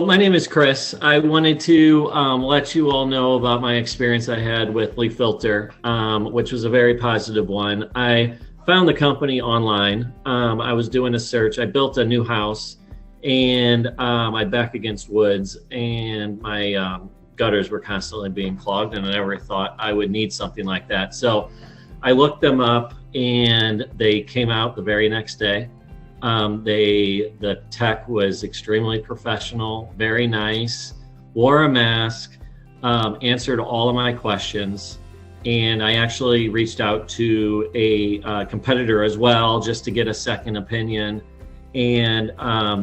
My name is Chris. I wanted to let you all know about my experience I had with LeafFilter, which was a very positive one. I found the company online. I was doing a search. I built a new house, and I back against woods, and my gutters were constantly being clogged, and I never thought I would need something like that. So I looked them up, and they came out the very next day. The tech was extremely professional, very nice, wore a mask, answered all of my questions. And I actually reached out to a competitor as well, just to get a second opinion. And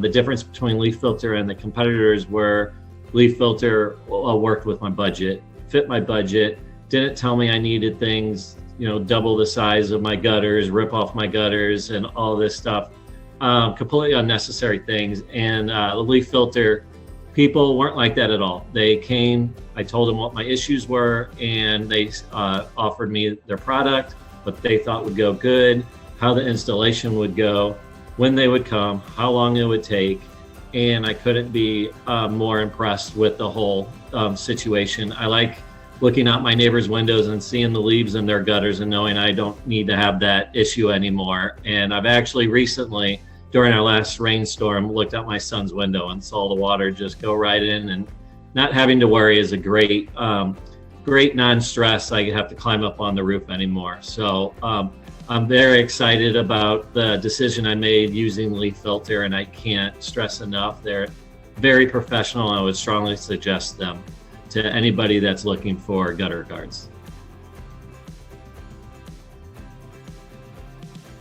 the difference between LeafFilter and the competitors were LeafFilter worked with my budget, fit my budget, didn't tell me I needed things, double the size of my gutters, rip off my gutters and all this stuff. Completely unnecessary things. And the LeafFilter people weren't like that at all. They came, I told them what my issues were, and they offered me their product, what they thought would go good, how the installation would go, when they would come, how long it would take. And I couldn't be more impressed with the whole situation. I like looking out my neighbor's windows and seeing the leaves in their gutters and knowing I don't need to have that issue anymore. And I've actually recently, during our last rainstorm, looked out my son's window and saw the water just go right in, and not having to worry is a great non-stress. I have to climb up on the roof anymore. So I'm very excited about the decision I made using LeafFilter, and I can't stress enough. They're very professional. I would strongly suggest them to anybody that's looking for gutter guards.